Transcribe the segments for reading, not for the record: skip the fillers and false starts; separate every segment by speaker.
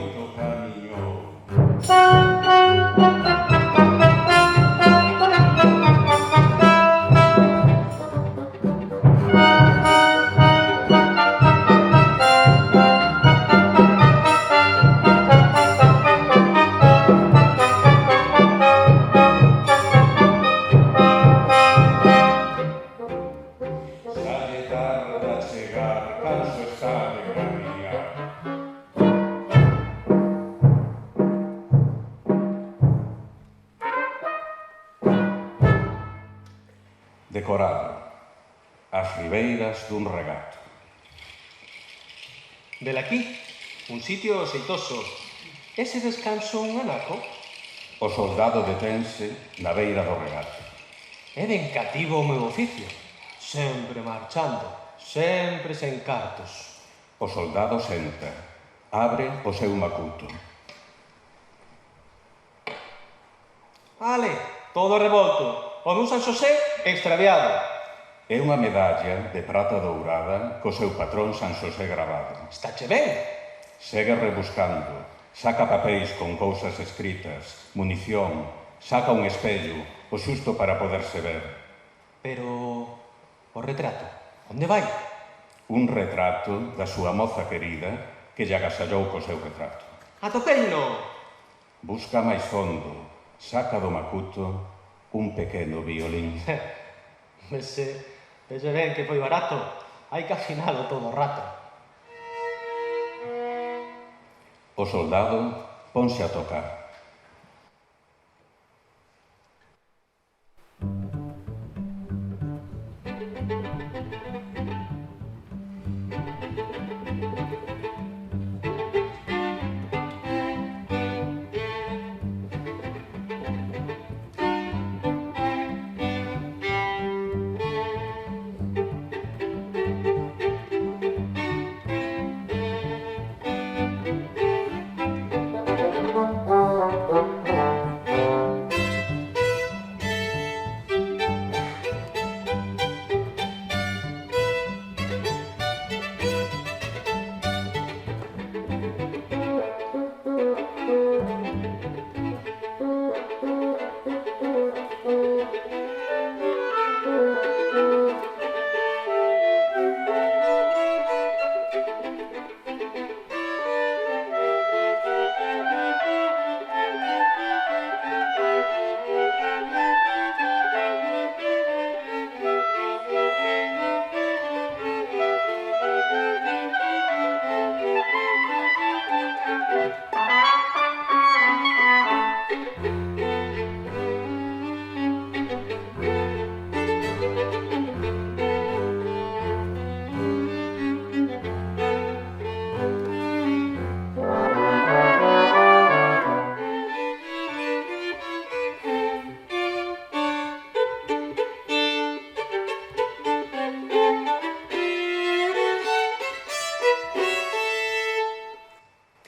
Speaker 1: moito camiño. Decorado, as ribeiras dun regato.
Speaker 2: Velaquí, un sitio xeitoso. Ese descanso un anaco?
Speaker 1: O soldado detense na beira do regato.
Speaker 2: É ben cativo o meu oficio. Sempre marchando, sempre sen cartos.
Speaker 1: O soldado senta, abre o seu macuto.
Speaker 2: Ale, todo revolto. O meu San Xosé extraviado.
Speaker 1: É unha medalla de prata dourada co seu patrón San Xosé gravado.
Speaker 2: Estáche ben?
Speaker 1: Segue rebuscando, saca papéis con cousas escritas, munición, saca un espello, o xusto para poderse ver.
Speaker 2: Pero o retrato, onde vai?
Speaker 1: Un retrato da súa moza querida que lle agasallou co seu retrato.
Speaker 2: Atopeino!
Speaker 1: Busca máis fondo, saca do macuto un pequeno violín.
Speaker 2: Vese ben que foi barato. Hai que afinalo todo o rato.
Speaker 1: O soldado ponse a tocar.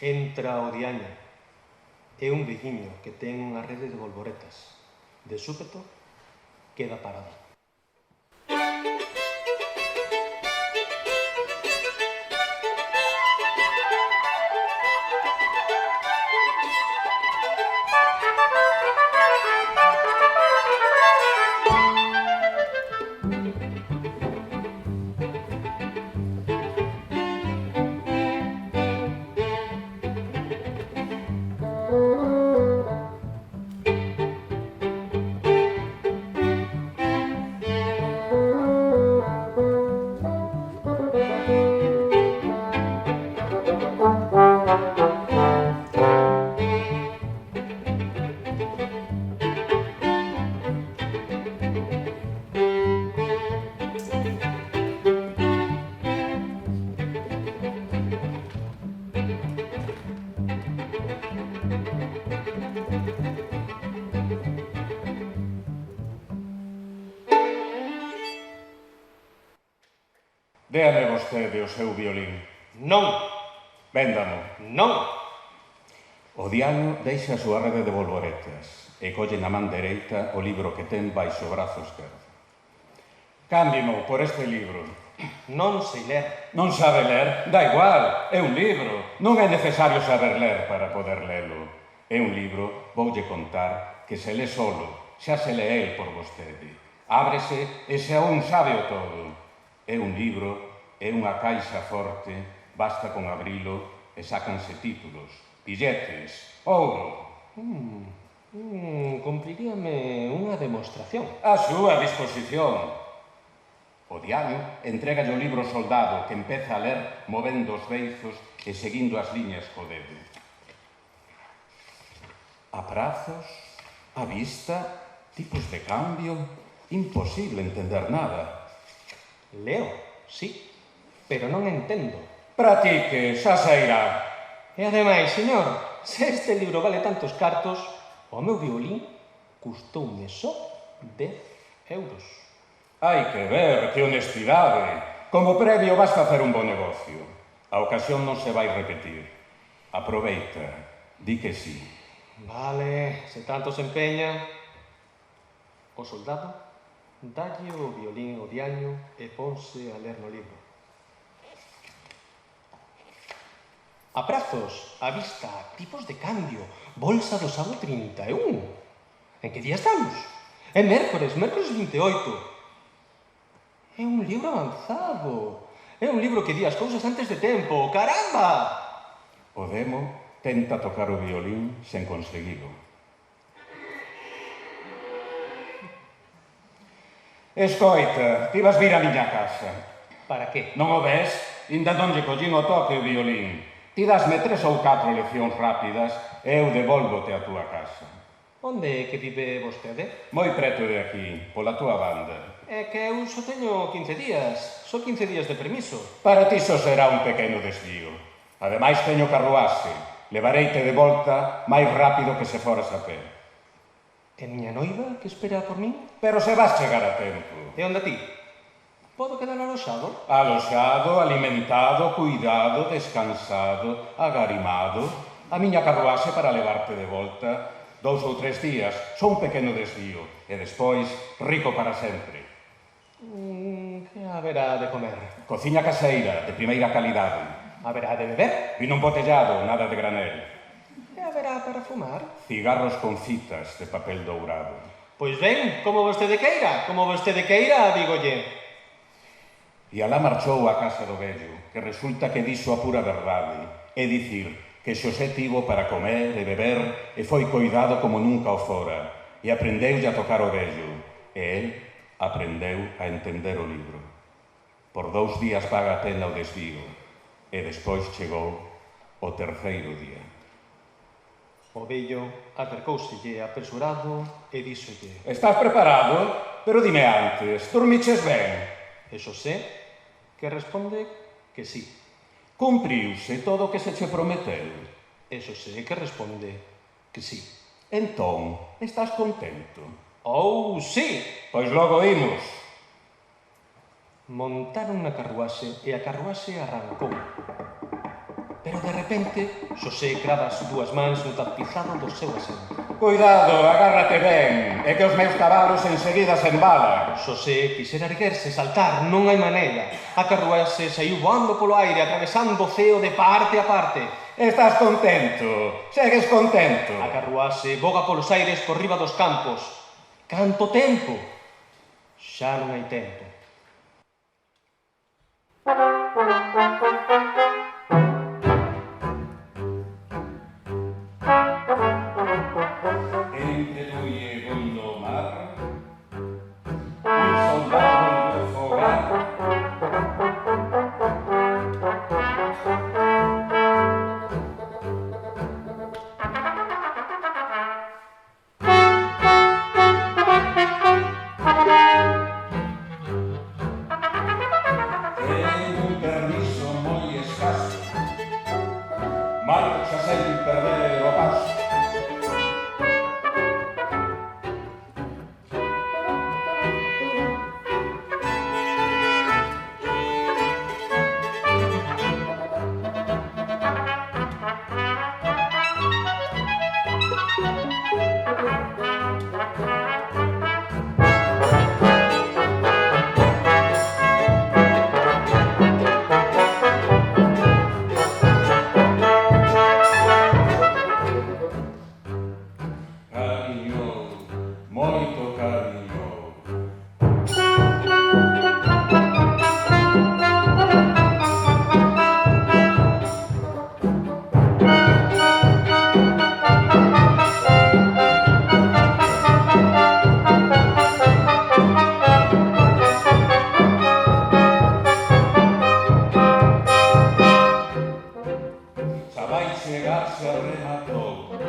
Speaker 2: Entra o diaño. É un veciño que ten unha rede de bolboretas. De súpeto, queda parado.
Speaker 1: Déame vostede o seu violín.
Speaker 2: Non!
Speaker 1: Véndamo.
Speaker 2: Non!
Speaker 1: O diaño deixa a súa rede de bolboretas e colle na man dereita o libro que ten baixo o brazo esquerdo. Cámbiemo por este libro.
Speaker 2: Non sei ler.
Speaker 1: Non sabe ler? Da igual, é un libro. Non é necesario saber ler para poder lelo. É un libro, voulle contar, que se lé solo, xa se lé el por vostede. Ábrese e xa un sabe o todo. É un libro, é unha caixa forte, basta con abrilo e sácanse títulos, billetes, ouro.
Speaker 2: Cumpriríame unha demostración.
Speaker 1: A súa disposición. O diaño entrega o libro ao soldado que empeza a ler movendo os beizos e seguindo as liñas co dedo. A prazos, a vista, tipos de cambio, imposible entender nada.
Speaker 2: Leo, sí, pero non entendo.
Speaker 1: Pratique, xa sairá.
Speaker 2: E ademais, señor, se este libro vale tantos cartos, o meu violín custoume só 10 euros.
Speaker 1: Hai que ver, que honestidade. Como premio vas facer un bo negocio. A ocasión non se vai repetir. Aproveita, di que sí.
Speaker 2: Vale, se tanto se empeña. O soldado dalle o violín ao diaño e ponse a ler no libro. A prazos, a vista, tipos de cambio, bolsa do sábado 31. En que día estamos? É mércores 28. É un libro avanzado. É un libro que di as cousas antes de tempo. ¡Caramba!
Speaker 1: O demo tenta tocar o violín sen conseguilo. Escoita, ti vas vir a miña casa.
Speaker 2: Para que?
Speaker 1: Non o ves? Inda non lle collín o toque o violín. Ti dasme 3 ou 4 leccións rápidas e eu devolvote a túa casa.
Speaker 2: Onde é que vive vostede?
Speaker 1: Moi preto de aquí, pola túa banda.
Speaker 2: É que eu só teño 15 días. Só 15 días de permiso.
Speaker 1: Para ti só será un pequeno desvío. Ademais, teño carruaxe. Levareite de volta máis rápido que se foras a pé.
Speaker 2: É miña noiva que espera por min?
Speaker 1: Pero se vas chegar a tempo.
Speaker 2: E onde ti? Podo quedar aloxado?
Speaker 1: Aloxado, alimentado, cuidado, descansado, agarimado. A miña carruaxe para levarte de volta 2 ou 3 días, só un pequeno desvío. E despois, rico para sempre.
Speaker 2: Que haberá de comer?
Speaker 1: Cociña caseira, de primeira calidade.
Speaker 2: Haberá de beber?
Speaker 1: Vino embotellado, nada de granel.
Speaker 2: E haberá para fumar?
Speaker 1: Cigarros con citas de papel dourado.
Speaker 2: Pois ben, como vostede queira, dígolle.
Speaker 1: E alá marchou a casa do vello, que resulta que dixo a pura verdade. É dicir, que Xosé tivo para comer e beber e foi coidado como nunca o fora. E aprendeulle a tocar o vello. E el aprendeu a entender o libro. Por 2 días paga a pena o desvío. E despois chegou o terceiro día.
Speaker 2: O vello acercouselle apresurado e díxolle:
Speaker 1: Estás preparado? Pero dime antes, dormiches ben?
Speaker 2: E Xosé que responde que sí.
Speaker 1: Cumpriuse todo o que se che prometeu?
Speaker 2: E Xosé que responde que sí.
Speaker 1: Entón, estás contento?
Speaker 2: Oh, sí!
Speaker 1: Pois logo imos.
Speaker 2: Montaron na carruaxe e a carruaxe arrancou. Pero de repente, Xosé crava as dúas mans no tapizado do seu asento.
Speaker 1: Cuidado, agárrate ben, é que os meus cabalos enseguida se embalan.
Speaker 2: Xosé quixera erguerse, saltar, non hai maneira. A carruaxe saiu voando polo aire, atravesando o ceo de parte a parte.
Speaker 1: Estás contento, segues contento.
Speaker 2: A carruaxe voga polos aires por riba dos campos. Canto tempo? Xa non hai tempo.
Speaker 1: Entre Duie e Gondomar, un soldado en el fogar.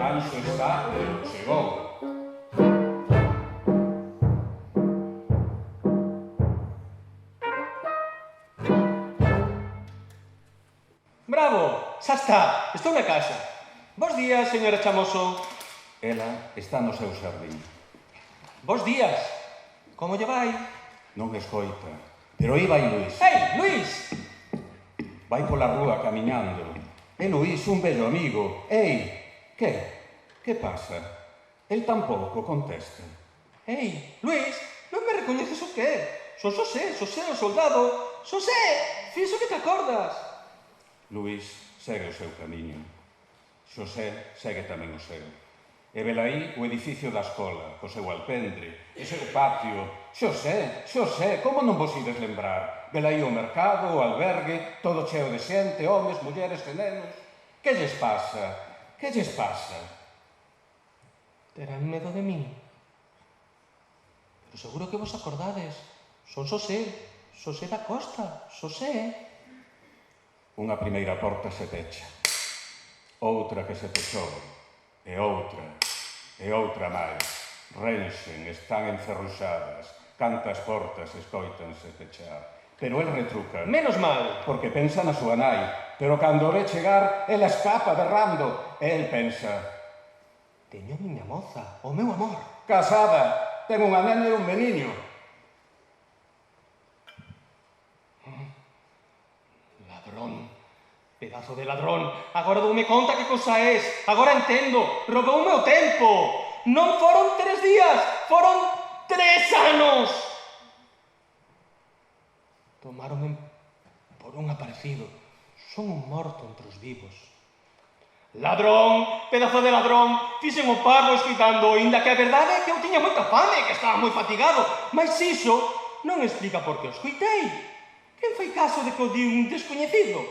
Speaker 1: Anxo está e chegou.
Speaker 2: Bravo, xa está, estou na casa. Bos días, señora Chamoso.
Speaker 1: Ela está no seu xardín.
Speaker 2: Bos días. Como lle vai?
Speaker 1: Non escoita. Pero aí vai Luís.
Speaker 2: Ei, Luís!
Speaker 1: Vai pola rúa camiñando. É Luís, un vello amigo. Ei, que pasa? El tampouco contesta.
Speaker 2: Ei, Luís, non me recoñeces o que é? Son Xosé o soldado. Xosé, fixo que te acordas.
Speaker 1: Luís segue o seu camiño. Xosé segue tamén o seu. E velaí o edificio da escola, co seu alpendre, o seu patio. Xosé, como non vos ides lembrar? Velaí o mercado, o albergue, todo cheo de xente, homes, mulleres e nenos. Que lles pasa? Que lles pasa?
Speaker 2: Terán medo de min. Pero seguro que vos acordades. Son Xosé da Costa, Xosé.
Speaker 1: Unha primeira porta se pecha, outra que se pechou, e outra máis. Renxen, están encerruxadas, cantas portas escoítanse pechar. Pero el retruca.
Speaker 2: Menos mal.
Speaker 1: Porque pensa na súa nai, pero cando ve chegar, ela escapa berrando, e el pensa.
Speaker 2: Teño a miña moza, o meu amor.
Speaker 1: Casada, ten unha nena e un meniño.
Speaker 2: Ladrón, pedazo de ladrón. Agora doume conta que cosa és. Agora entendo. Rouboume o tempo. Non foron 3 días, foron 3 anos. Tomáronme por un aparecido. Son un morto entre os vivos. Ladrón, pedazo de ladrón. Fixen o parvo escoitando, inda que a verdade é que eu tiña moita fame, que estaba moi fatigado. Mas iso non explica por que o escoitei. Quen fai caso de que o di un descoñecido?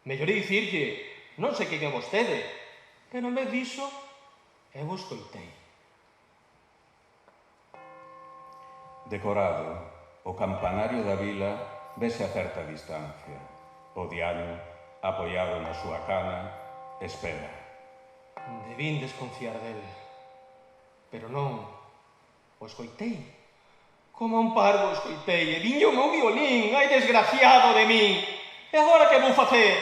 Speaker 2: Mellor é dicirlle, non sei quen é vostede, pero en vez diso, eu o escoitei.
Speaker 1: Decorado, o campanario da vila vese a certa distancia. O diaño, apoiado na súa cana, espera.
Speaker 2: Debín desconfiar del, pero non, o escoitei. Como un parvo escoitei, e viño o meu violín, ai desgraciado de min. E agora que vou facer?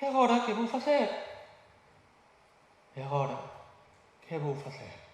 Speaker 2: E agora que vou facer? E agora que vou facer?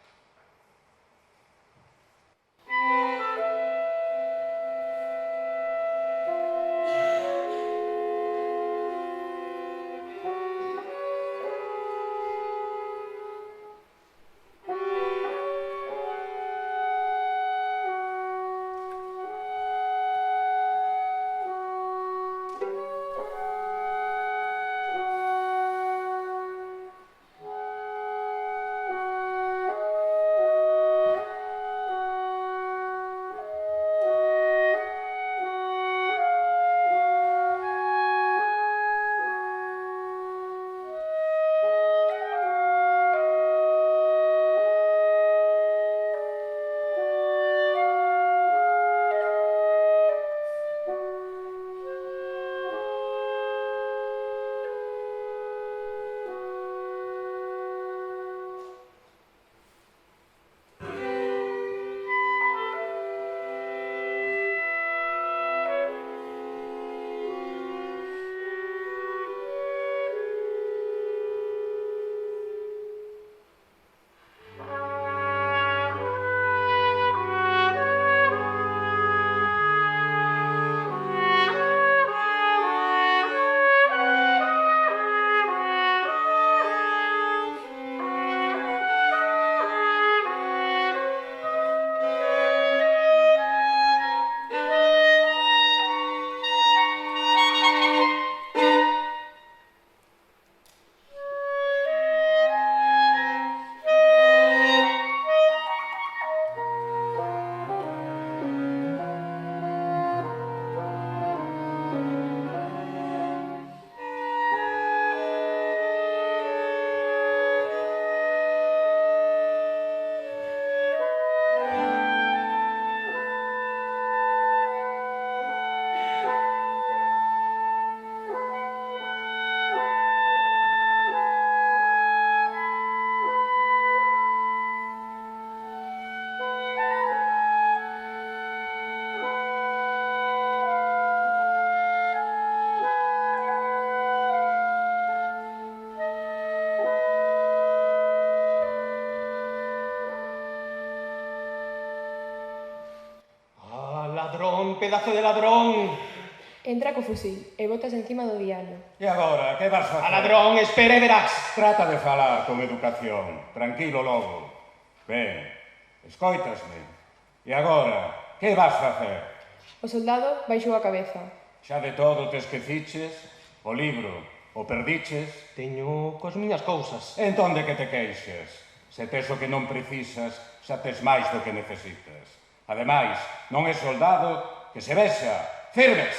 Speaker 2: ladrón, pedazo de ladrón!
Speaker 3: Entra co fusil e botas encima do diario.
Speaker 1: E agora, que vas facer?
Speaker 2: A ladrón, espera e verás!
Speaker 1: Trata de falar con educación. Tranquilo logo. Ben, escoitasme. E agora, que vas facer?
Speaker 3: O soldado baixou a cabeza.
Speaker 1: Xa de todo te esqueciches? O libro, o perdiches?
Speaker 2: Teño cos miñas cousas.
Speaker 1: Entón de que te queixas? Se tes o que non precisas, xa tes máis do que necesitas. Ademais, non é soldado que se vexa. Firmes!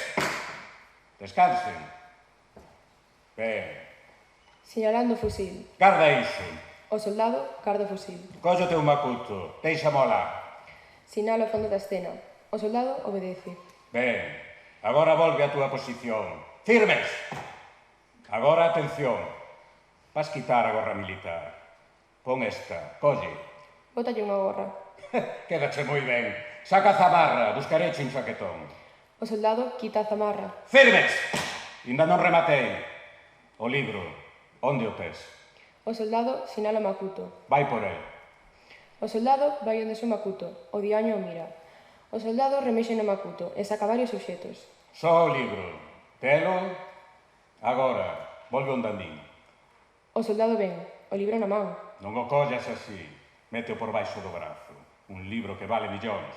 Speaker 1: Descansen. Ben.
Speaker 3: Sinalando o fusil.
Speaker 1: Garda iso.
Speaker 3: O soldado garda o fusil.
Speaker 1: Cóllate un macuto. Deixamo lá.
Speaker 3: Sinala o fondo da escena. O soldado obedece.
Speaker 1: Ben. Agora volve a túa posición. Firmes! Agora, atención. Vas quitar a gorra militar. Pon esta. Colle.
Speaker 3: Bótalle unha gorra.
Speaker 1: Quédache moi ben. Saca a zamarra. Buscareche un saquetón.
Speaker 3: O soldado quita a zamarra.
Speaker 1: Firmes! Ainda non rematei. O libro. Onde o tes?
Speaker 3: O soldado sinala Makuto.
Speaker 1: Vai por el.
Speaker 3: O soldado vai onde su Makuto. O diaño o mira. O soldado remexe no Makuto e saca varios obxetos.
Speaker 1: Só o libro. Telo? Agora. Volve onde andín.
Speaker 3: O soldado ven. O libro na man.
Speaker 1: Non o collas así. Méteo por baixo do brazo. Un libro que vale millóns.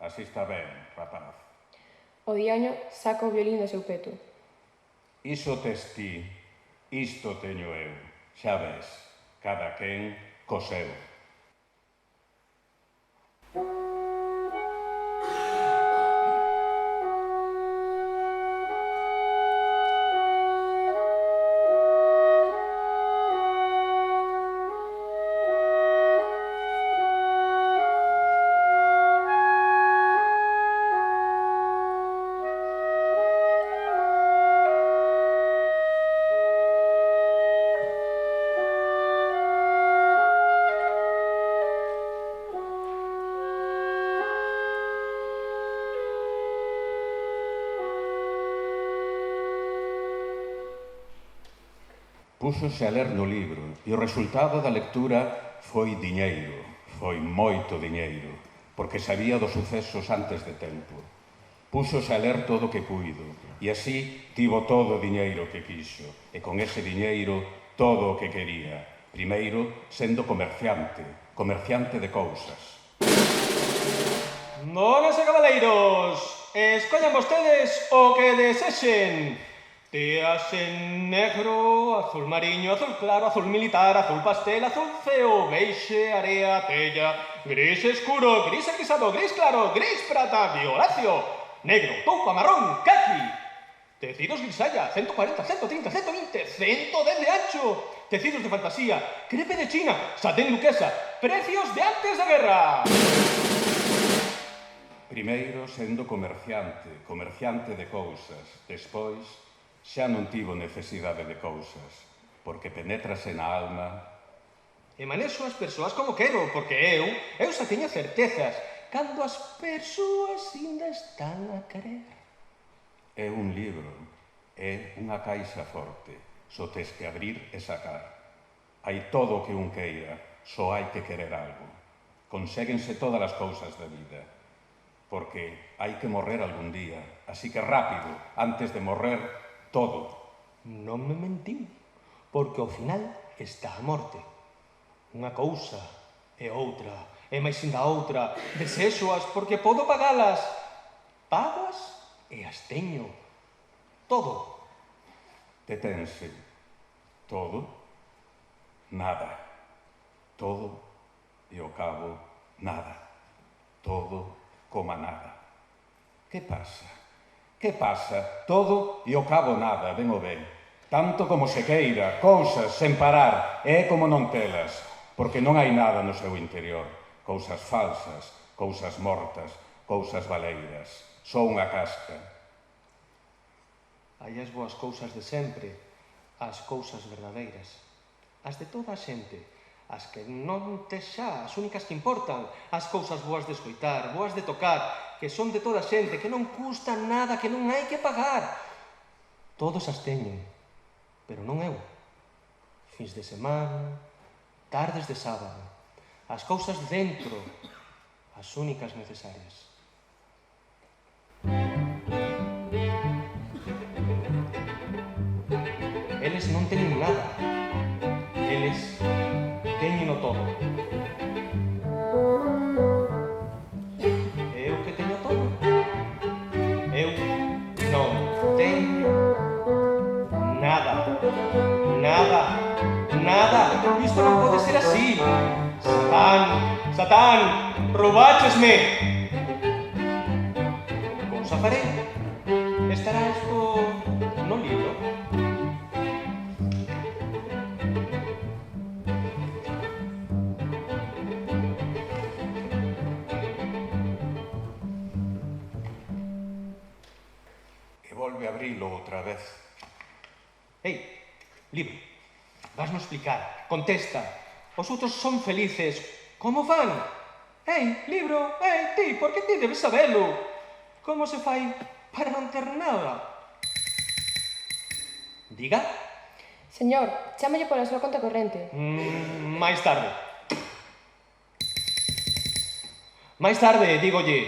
Speaker 1: Así está ben, rapaz.
Speaker 3: O diaño saca o violín do seu peto.
Speaker 1: Iso tes ti, isto teño eu. Xa ves, cada quen co seu. Púxose a ler no libro e o resultado da lectura foi diñeiro, foi moito diñeiro, porque sabía dos sucesos antes de tempo. Púxose a ler todo o que puido e así tivo todo o diñeiro que quixo e con ese diñeiro todo o que quería. Primeiro, sendo comerciante, comerciante de cousas.
Speaker 2: Monas e cabaleiros, escollan vostedes o que desexen. Teas en negro, azul mariño, azul claro, azul militar, azul pastel, azul ceo, beixe, area, tella, gris escuro, gris agrisado, gris claro, gris prata, violáceo, negro, toupa, marrón, caqui. Tecidos grisalla, 140, 130, 120, 110 de ancho. Tecidos de fantasía, crepe de China, satén duquesa, precios de antes da guerra.
Speaker 1: Primeiro, sendo comerciante, comerciante de cousas. Despois, xa non tivo necesidade de cousas, porque penétrase na alma.
Speaker 2: E manexo as persoas como quero, porque eu xa teño certezas, cando as persoas ainda están a querer.
Speaker 1: É un libro, é unha caixa forte, só tes que abrir e sacar. Hai todo o que un queira, só hai que querer algo. Conséguense todas as cousas da vida, porque hai que morrer algún día, así que rápido, antes de morrer, todo.
Speaker 2: Non me mentiu, porque ao final está a morte. Unha cousa e outra, e máis inda outra, desexoas porque podo pagalas. Pagas e as teño. Todo.
Speaker 1: Detense. Todo, nada. Todo e ao cabo, nada. Todo coma nada. Que pasa? Que pasa? Todo e ao cabo nada, ben o ben. Tanto como se queira, cousas sen parar, é como non telas, porque non hai nada no seu interior. Cousas falsas, cousas mortas, cousas baleiras. Só unha casca.
Speaker 2: Hai as boas cousas de sempre, as cousas verdadeiras. As de toda a xente, as que non tes xa, as únicas que importan, as cousas boas de escoitar, boas de tocar, que son de toda a xente, que non custan nada, que non hai que pagar. Todos as teñen, pero non eu. Fins de semana, tardes de sábado, as cousas de dentro, as únicas necesarias. Eles teñeno todo. Eu que teño todo. Eu non teño nada. Nada. Nada. Isto non pode ser así. Satán, Satán, roubáchesme. Cousa farei. Estará isto no libro.
Speaker 1: E volve a abrilo outra vez.
Speaker 2: Ei, libro, vasno explicar, contesta. Os outros son felices. Como van? Ei, libro, ti, porque ti debes sabelo. Como se fai para non ter nada? Diga.
Speaker 3: Señor, chámalle pola súa conta corrente.
Speaker 2: Máis tarde. Máis tarde, dígolle.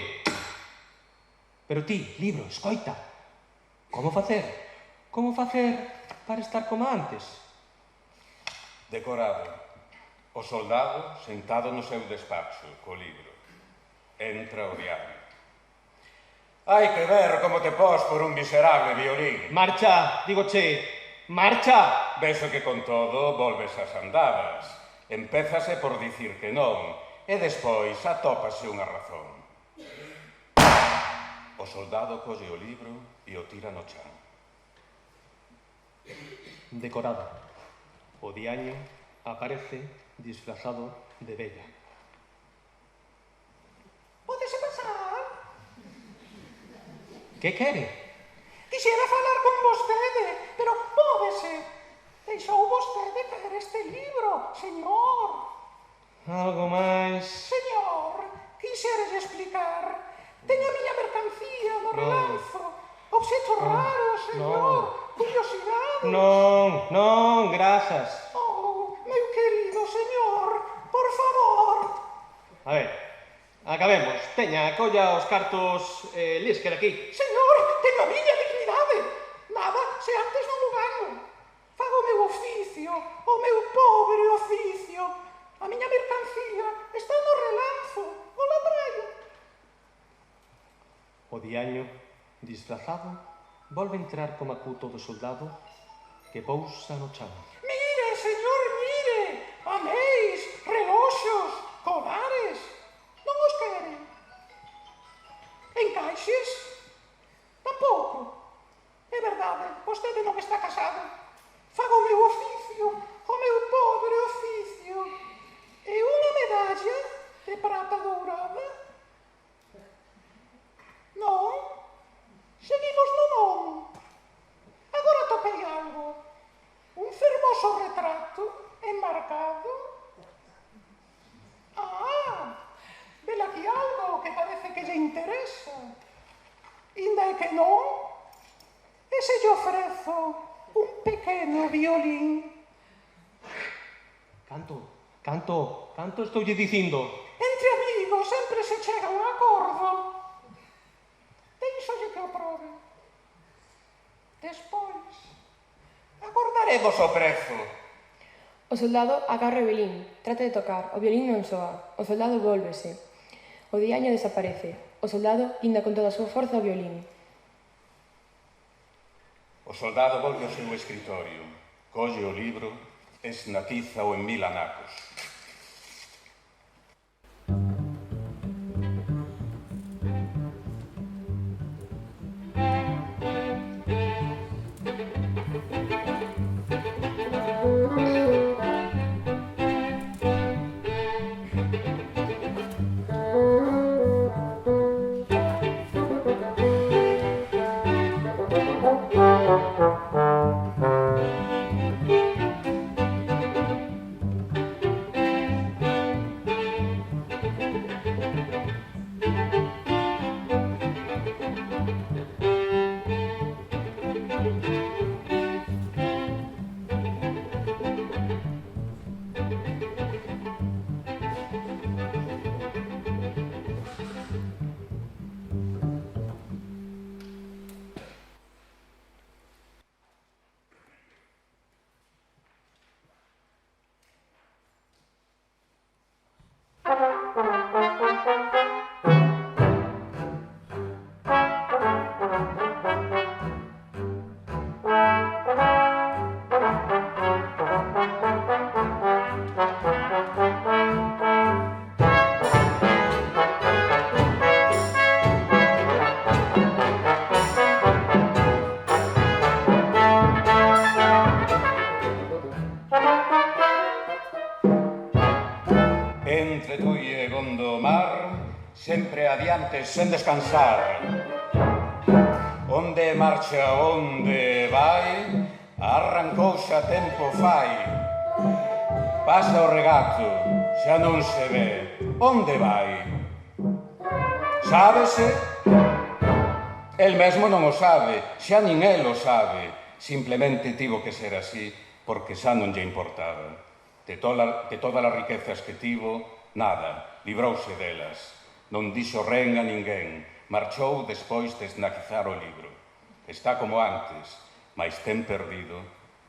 Speaker 2: Pero ti, libro, escoita. Como facer? Como facer para estar como antes?
Speaker 1: Decorado. O soldado sentado no seu despacho, co libro. Entra o diario. Hai que ver como te pos por un miserable violín.
Speaker 2: Marcha, dígoche, marcha.
Speaker 1: Vexo que con todo volves ás andadas. Empézase por dicir que non, e despois atópase unha razón. O soldado colle o libro e o tira no chan.
Speaker 2: Decorado. O diaño aparece disfrazado de vella.
Speaker 4: Pódese pasar?
Speaker 2: Que quere?
Speaker 4: Quixera falar con vostede, pero pódese. Deixou vostede caer este libro, señor.
Speaker 2: Algo máis?
Speaker 4: Señor, quixeres explicar. Teño a miña mercancía no relanzo. Obxectos raros, señor. Curiosidade.
Speaker 2: Non, grazas.
Speaker 4: Oh, meu querido señor, por favor.
Speaker 2: A ver, acabemos. Teña, colla os cartos Lisker aquí.
Speaker 4: Señor, teño a miña dignidade. Nada se antes non o gano. Fago o meu oficio, o meu pobre oficio. A miña mercancía está no relanzo, o labraio.
Speaker 2: O diaño, disfrazado, volve entrar como acuto do soldado que pousa no chan.
Speaker 4: Mire, señor, mire. Anéis, reloxos, collares. Non os quere. Encaixes? Tampouco. É verdade, vostede non está casado. Fago o meu oficio, o meu pobre oficio. E unha medalla de prata dourada? Non? Seguimos no non. Agora topei algo. Un fermoso retrato enmarcado. Vela aquí algo que parece que lle interesa. Inda é que non, e se lle ofrezo un pequeno violín.
Speaker 2: Canto estoulle dicindo.
Speaker 4: Entre amigos sempre se chega a un acordo. Deixolle que o probe. Despois,
Speaker 1: Acordaremos o prezo.
Speaker 3: O soldado agarra o violín, trata de tocar, o violín non soa, o soldado vólvese. O diaño desaparece, o soldado inda con toda a súa forza o violín.
Speaker 1: O soldado volve ao seu escritorio, colle o libro, esnatiza-o en 1000 anacos. entre tú e Gondomar, sempre adiante sen descansar. Onde marcha, onde vai, arrancouse a tempo fai. Pasa o regato, xa non se ve. Onde vai? Sábese? El mesmo non o sabe, xa nin el o sabe. Simplemente tivo que ser así, porque xa non lle importaba. De todas as riquezas que tivo, nada, librouse delas. Non dixo ren a ninguén, marchou despois de esnaquizar o libro. Está como antes, mais ten perdido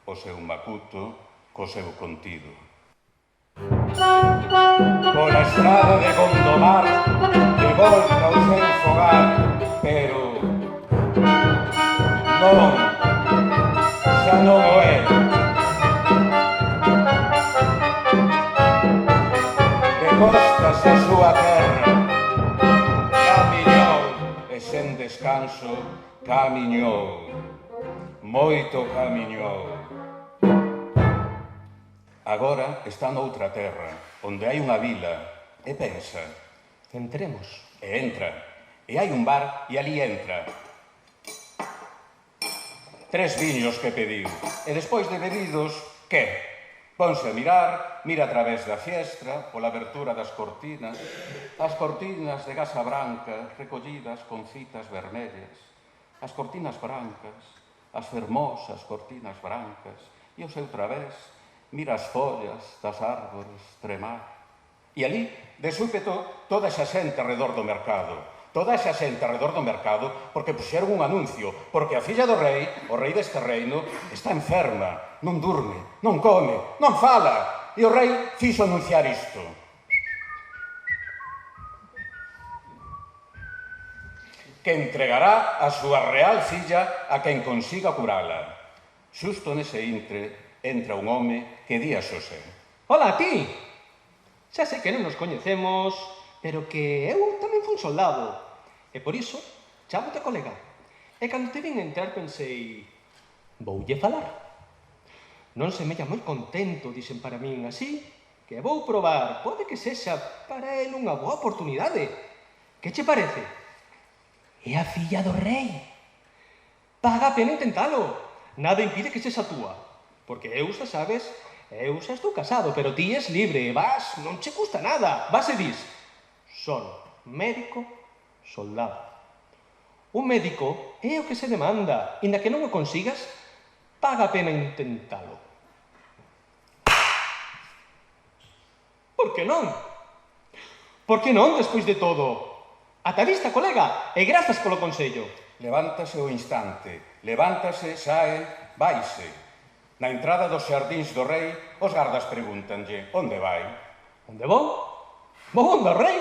Speaker 1: o seu macuto co seu contido. Pola estrada de Gondomar, de volta ao seu fogar, pero non, xa non o é. De costas a súa terra, camiñou e sen descanso camiñou, moito camiñou. Agora está noutra terra, onde hai unha vila, e pensa.
Speaker 2: Entremos.
Speaker 1: E entra, e hai un bar, e ali entra. 3 viños que pediu, e despois de bebidos, que? Ponse a mirar, mira a través da fiestra, pola abertura das cortinas, as cortinas de gasa branca, recollidas con citas vermellas, as cortinas brancas, as fermosas cortinas brancas, e o seu través, mira as follas das árbores tremar. E ali, de súpeto, toda esa xente arredor do mercado. Toda esa xente arredor do mercado porque puxeron un anuncio, porque a filla do rei, o rei deste reino, está enferma, non durme, non come, non fala. E o rei fixo anunciar isto. Que entregará a súa real filla a quen consiga curala. Xusto nese intre, entra un home que di a Xosé.
Speaker 2: Hola, ti! Xa sei que non nos coñecemos, pero que eu tamén fui un soldado. E por iso, chámote colega. E cando te vin entrar pensei, voulle falar. Non se mella moi contento, dixen para min así, que vou probar, pode que sexa para el unha boa oportunidade. Que che parece? É a filla do rei. Paga a pena intentalo. Nada impide que sexa túa. Porque eu, xa sabes, eu xa estou casado, pero ti és libre, vas, non che custa nada. Vas e dis, son médico, soldado. Un médico é o que se demanda, inda que non o consigas, paga a pena intentalo. Por que non? Por que non, despois de todo? Ata vista, colega, e grazas polo consello.
Speaker 1: Levántase o instante, levántase, sae, vaise. Na entrada dos xardíns do rei, os gardas pregúntanlle, onde vai?
Speaker 2: Onde vou? Vou onde o rei?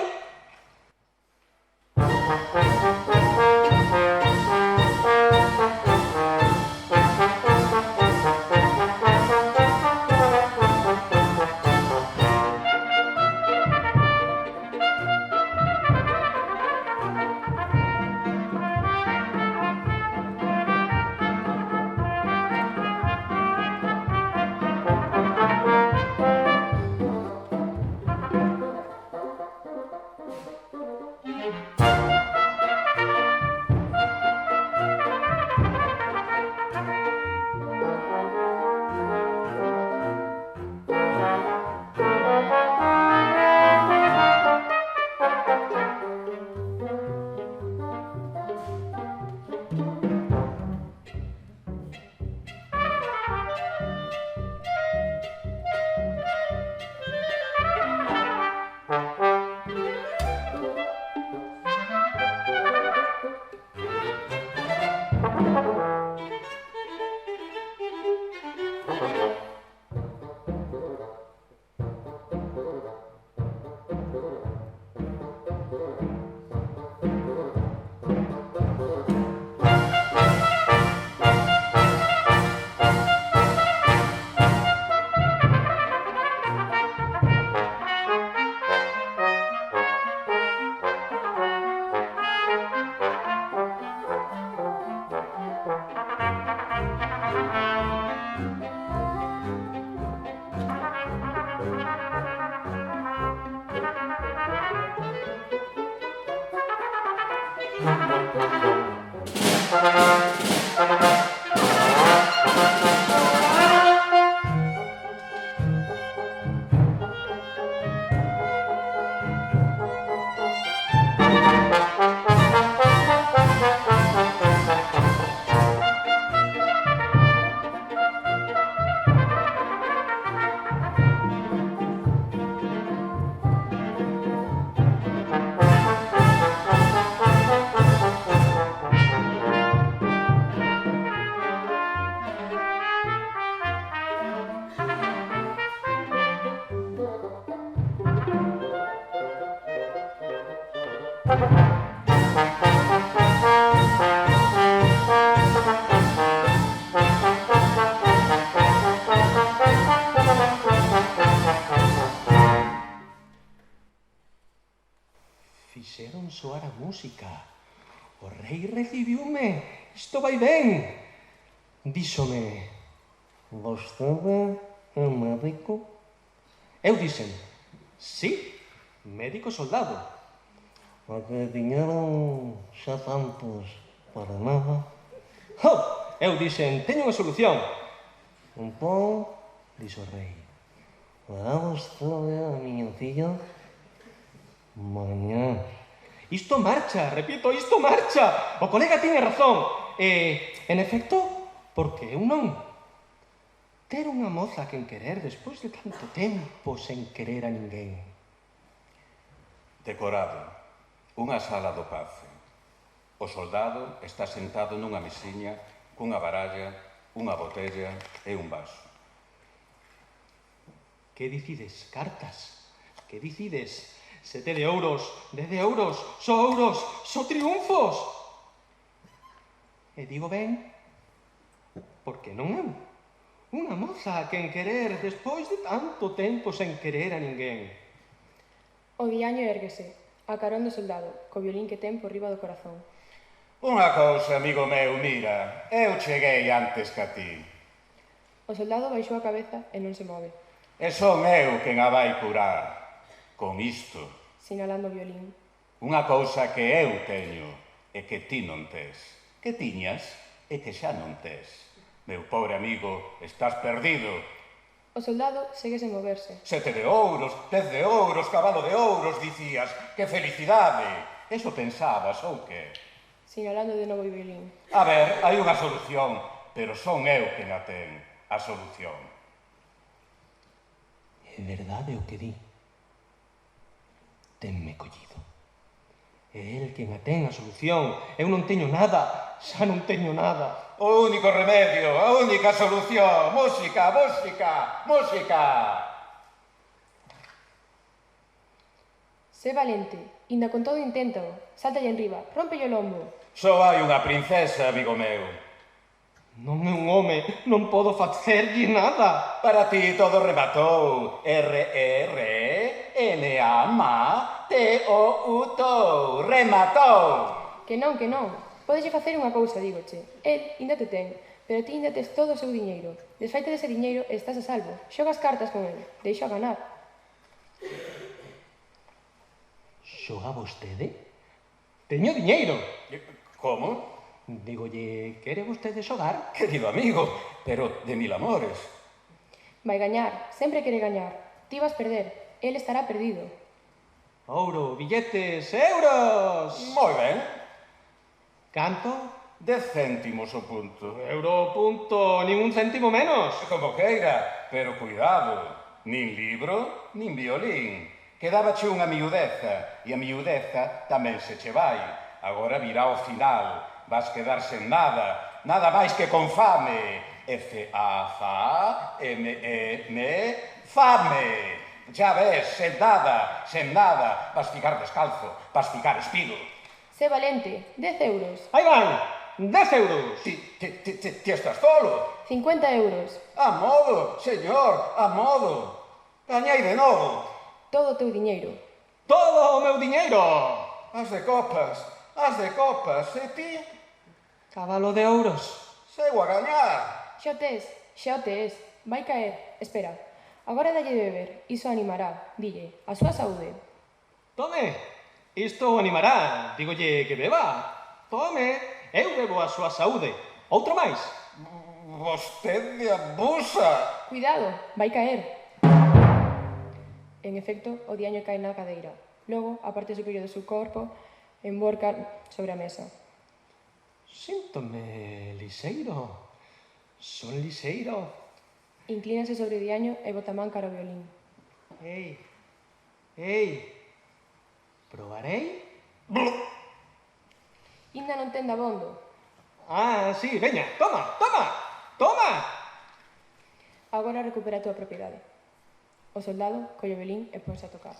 Speaker 2: Fixeron soar a música. O rei recibiume. Isto vai ben. Díxome: vostede é médico? Eu dixen: sí, médico soldado. A que tiñeron xa tantos para nada? Oh, eu dixen: teño unha solución. Entón, dixo o rei, fará vostede a miña filla mañá. Isto marcha, repito, isto marcha. O colega tiña razón. En efecto, porque eu non. Ter unha moza a quen querer despois de tanto tempo sen querer a ninguén.
Speaker 1: Decorado, unha sala do pace. O soldado está sentado nunha mesiña cunha baralla, unha botella e un vaso.
Speaker 2: Que dicides, cartas? Que dicides? 7 de euros, 10 de euros, só triunfos. E digo ben, porque non eu. Unha moza a quen querer despois de tanto tempo sen querer a ninguén.
Speaker 3: O diaño érguese, a carón do soldado, co violín que ten por riba do corazón.
Speaker 1: Unha cousa, amigo meu, mira, eu cheguei antes que a ti.
Speaker 3: O soldado baixou a cabeza e non se move,
Speaker 1: E son eu quen a vai curar, con isto.
Speaker 3: sinalando o violín.
Speaker 1: Unha cousa que eu teño e que ti non tes. Que tiñas e que xa non tes. Meu pobre amigo, estás perdido.
Speaker 3: O soldado segue sen moverse.
Speaker 1: 7 de ouros, 10 de ouros, cabalo de ouros, dicías. Que felicidade. Eso pensabas, ou que?
Speaker 3: Sinalando de novo o violín.
Speaker 1: A ver, hai unha solución, pero son eu quen a ten, a solución.
Speaker 2: É verdade o que di. Tenme collido. É el quen a ten a solución. Eu non teño nada, xa non teño nada.
Speaker 1: O único remedio, a única solución. Música, música, música.
Speaker 3: Sé valente, inda con todo inténtao. Sáltalle enriba, rómpelle o lombo.
Speaker 1: Só hai unha princesa, amigo meu.
Speaker 2: Non é un home, non podo facerlle nada.
Speaker 1: Para ti todo rematou. R-R-N-A-M-A-T-O-U-Tou. Rematou.
Speaker 3: Que non. Pódeslle facer unha cousa, dígoche. El inda te ten, pero ti inda tes todo o seu diñeiro. Desfaite dese diñeiro e estás a salvo. Xogas cartas con el, deixa ganar.
Speaker 2: Xoga vostede? Teño diñeiro.
Speaker 1: Como?
Speaker 2: Dígolle, quere vostede xogar?
Speaker 1: Querido amigo, pero de mil amores.
Speaker 3: Vai gañar, sempre quere gañar. Ti vas perder, el estará perdido.
Speaker 2: Ouro, billetes, euros!
Speaker 1: Moi ben.
Speaker 2: Canto?
Speaker 1: 10 céntimos o punto.
Speaker 2: Euro, punto, nin un céntimo menos.
Speaker 1: Como queira, pero cuidado. Nin libro, nin violín. Quedábache unha miudeza, e a miudeza tamén se che vai. Agora virá o final. Vas quedar sen nada, nada máis que con fame. F-A-F-A-M-E-M, fame. Ya ves, sen nada. Vas ficar descalzo, vas ficar espido.
Speaker 3: Sé valente, 10 euros.
Speaker 2: Aí van, 10 euros.
Speaker 1: Ti estás solo.
Speaker 3: 50 euros.
Speaker 1: A modo, señor, a modo. Gañai de novo.
Speaker 3: Todo o teu diñeiro.
Speaker 2: Todo o meu diñeiro.
Speaker 1: As de copas, e ti?
Speaker 2: Cabalo de euros.
Speaker 1: Sego a gañar.
Speaker 3: Xa o tes. Vai caer. Espera. Agora dalle de beber. Iso animará. Dille, a súa saúde.
Speaker 2: Tome, isto o animará. Dígolle que beba. Tome, eu bebo a súa saúde. Outro máis.
Speaker 1: Vostede abusa.
Speaker 3: Cuidado, vai caer. En efecto, o diaño cae na cadeira. Logo, a parte superior do seu corpo emborca sobre a mesa.
Speaker 2: Síntome lixeiro. Son lixeiro.
Speaker 3: Inclínase sobre o diaño e bota a man cara ao violín.
Speaker 2: Ei. Probarei?
Speaker 3: Inda non ten dabondo.
Speaker 2: Ah, sí, veña, toma.
Speaker 3: Agora recupera a túa propiedade. O soldado colle o violín e ponse a tocar.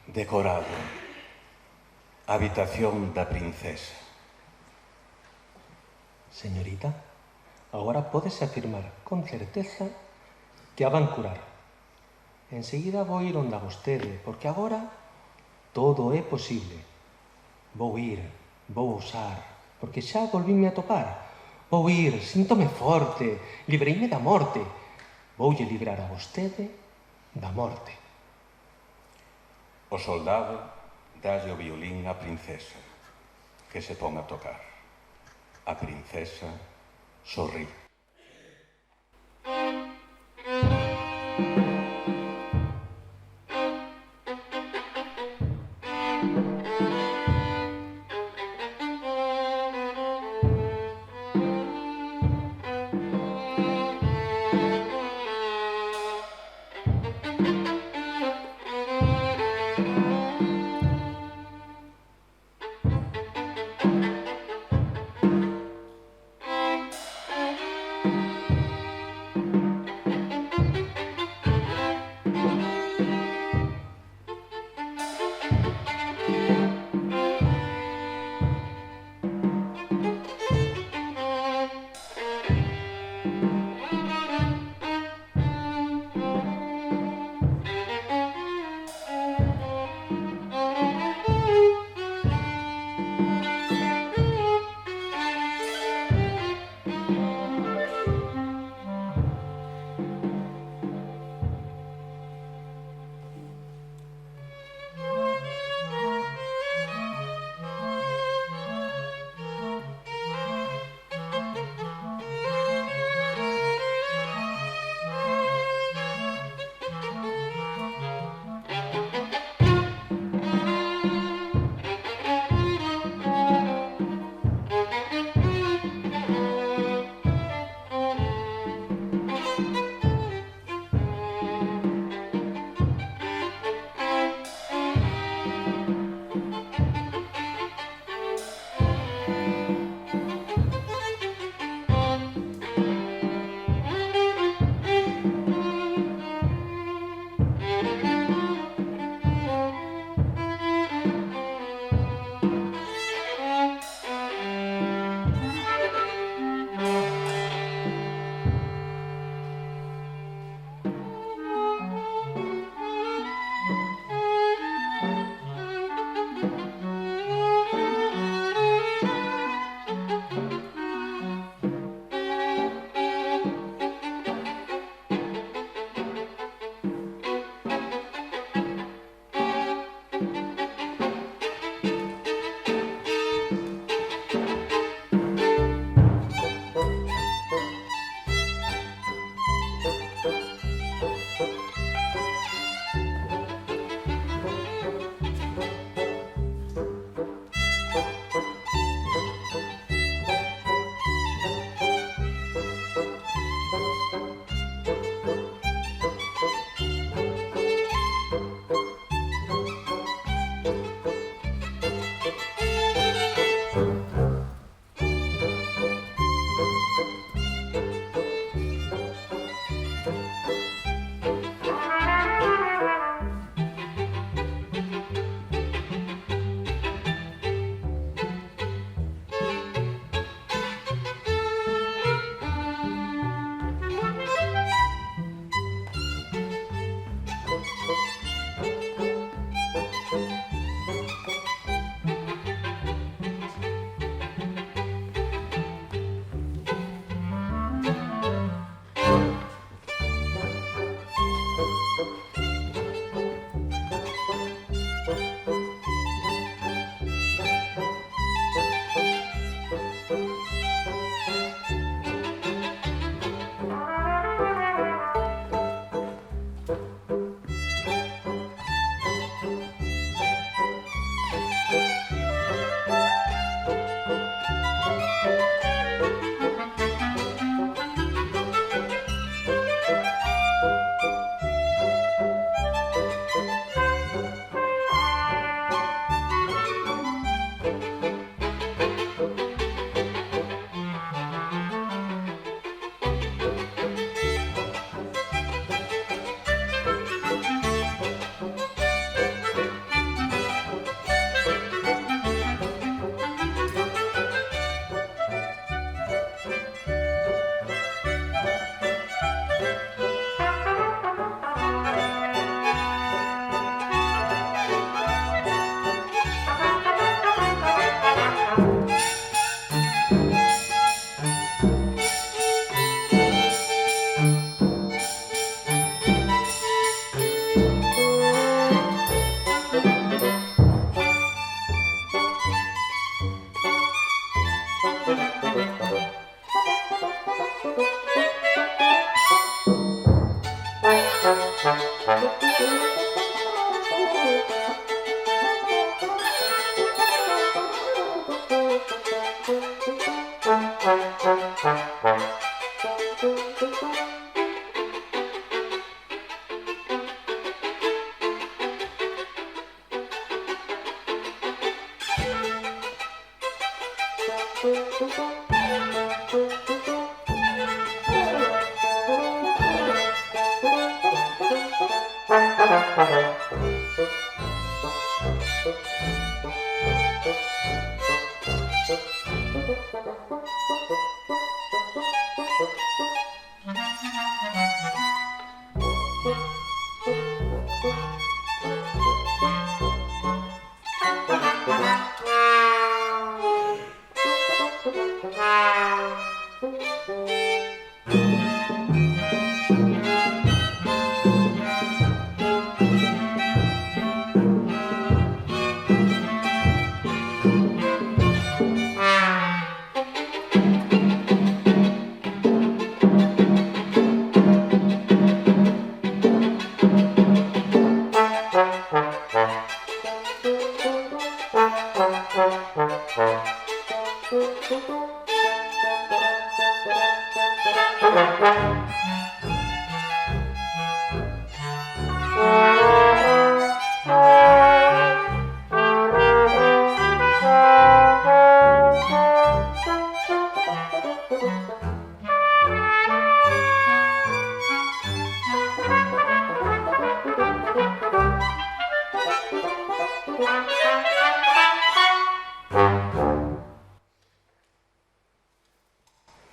Speaker 1: Decorado. Habitación da princesa.
Speaker 2: Señorita, agora pódese afirmar con certeza que a van curar. Enseguida vou ir onde a vostede, porque agora todo é posible. Vou ir, vou usar, porque xa volvíme a topar. Vou ir, síntome forte, libreime da morte. Voulle librar a vostede da morte.
Speaker 1: O soldado dalle o violín á princesa, que se pon a tocar. A princesa sorrí.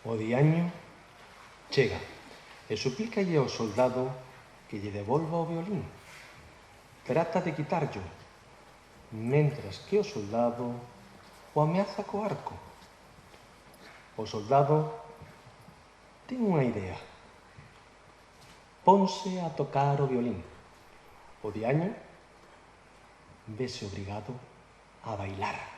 Speaker 2: O diaño chega e suplícalle ao soldado que lle devolva o violín. Trata de quitarllo, mentras que o soldado o ameaza co arco. O soldado ten unha idea. Ponse a tocar o violín. O diaño vese obrigado a bailar.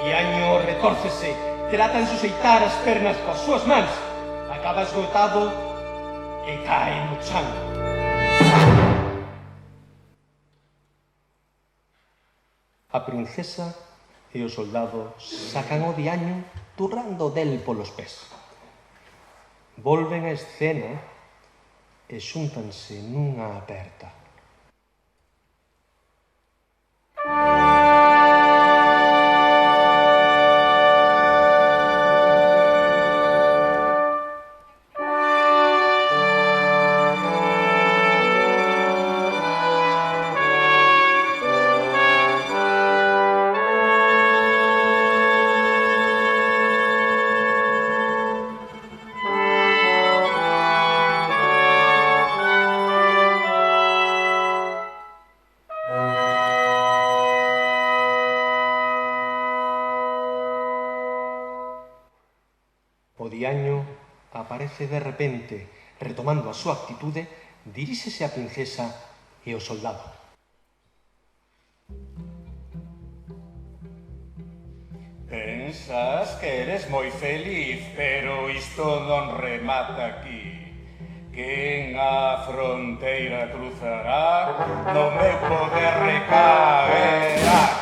Speaker 2: Diaño retórcese, trata de suxeitar as pernas coas súas mans, acaba esgotado e cae no chan. A princesa e o soldado sacan o diaño turrando del polos pés. Volven á escena e xúntanse nunha aperta. O diaño aparece de repente, retomando a súa actitude, diríxese á princesa e ao soldado.
Speaker 1: En Pensas que eres moi feliz, pero isto non remata aquí. Quen a fronteira cruzará, no meu poder recaerá.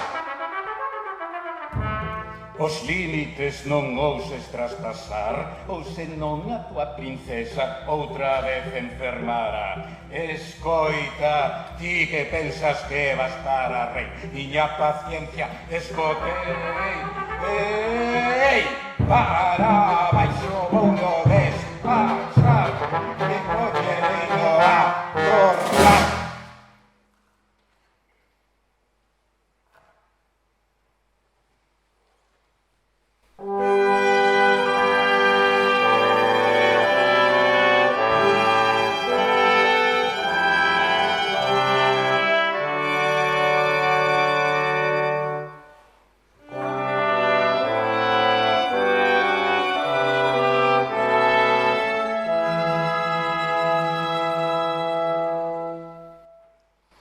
Speaker 1: Os límites non ouses traspasar, ou senón a tua princesa outra vez enfermará. Escoita, ti que pensas que vas para rei, miña paciencia escotei. Ei, para baixo vou no despachar, e collerei no acorrar.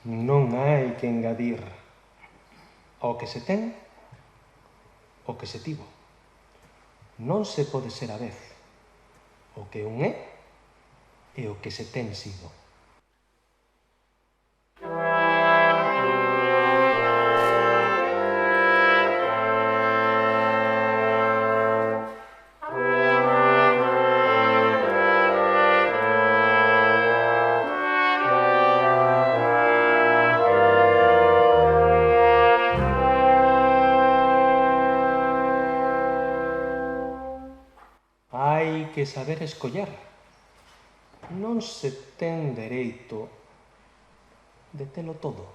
Speaker 2: Non hai que engadir ao que se ten o que se tivo. Non se pode ser a vez o que un é e o que se ten sido. Hai que saber escoller. Non se ten dereito de telo todo.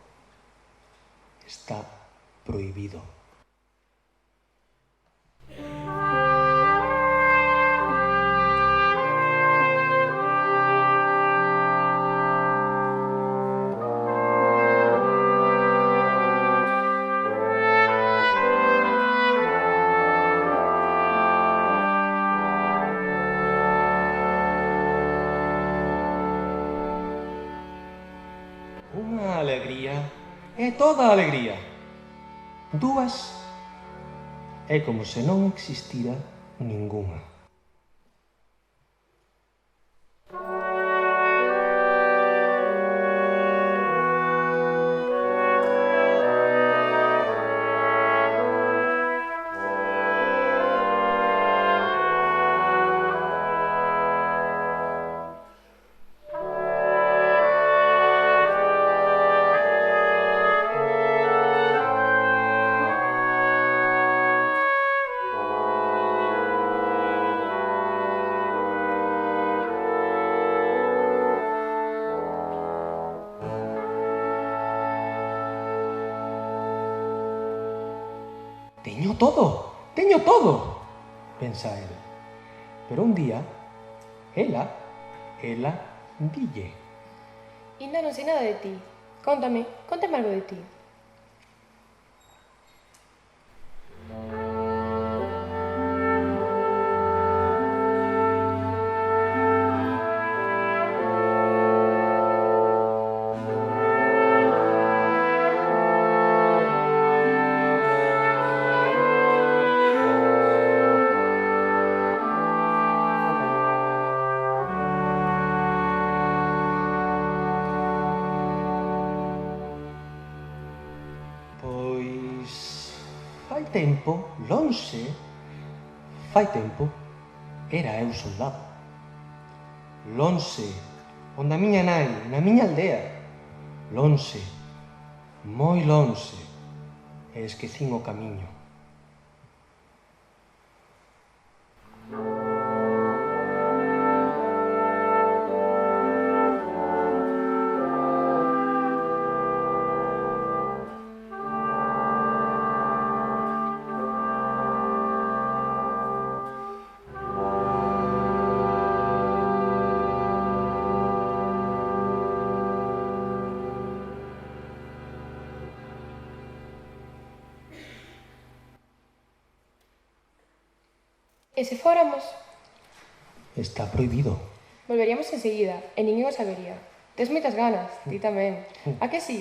Speaker 2: Está prohibido. Unha alegría é toda alegría. Dúas é como se non existira ningunha. Teño todo, pensa el. Pero un día, ela dille.
Speaker 3: Inda non sei nada de ti. Cóntame algo de ti.
Speaker 2: Fai tempo, lonxe, fai tempo, era eu soldado. Lonxe, onde a miña nai, na miña aldea. Lonxe, moi lonxe, e esquecín o camiño.
Speaker 3: E se fóramos?
Speaker 2: Está prohibido.
Speaker 3: Volveríamos enseguida, e ninguén o sabería. Tes moitas ganas, ti tamén. A que sí?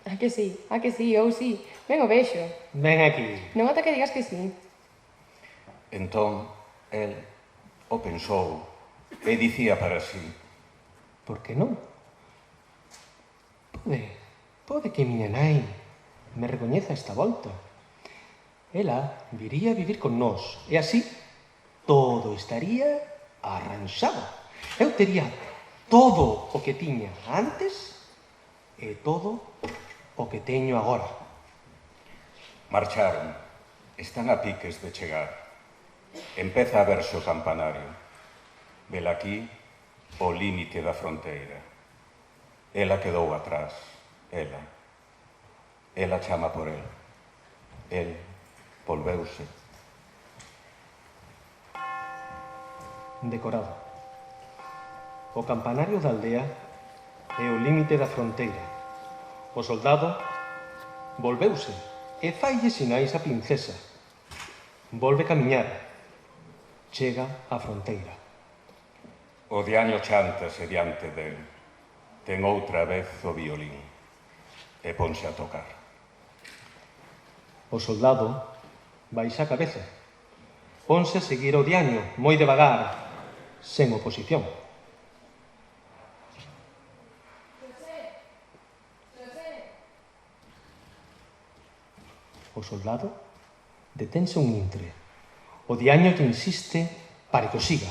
Speaker 3: Ou sí. Ven o vexo.
Speaker 2: Ven aquí.
Speaker 3: Non ata que digas que sí.
Speaker 1: Entón, el o pensou e dicía para sí:
Speaker 2: por que non? Pode que miña nai me recoñeza esta volta. Ela viría a vivir con nós e así todo estaría arranxado. Eu tería todo o que tiña antes e todo o que teño agora.
Speaker 1: Marcharon. Están a piques de chegar. Empeza a verse o campanario. Velaquí o límite da fronteira. Ela quedou atrás. Ela chama por el. El volveuse.
Speaker 2: Decorado. O campanario da aldea é o límite da fronteira. O soldado volveuse e faille sinais a princesa. Volve camiñar. Chega á fronteira.
Speaker 1: O diaño chántase diante del. Ten outra vez o violín e ponse a tocar.
Speaker 2: O soldado baixa a cabeza. Ponse a seguir o diaño, moi devagar, sen oposición. O soldado detense un intre. O diaño lle insiste para que o siga.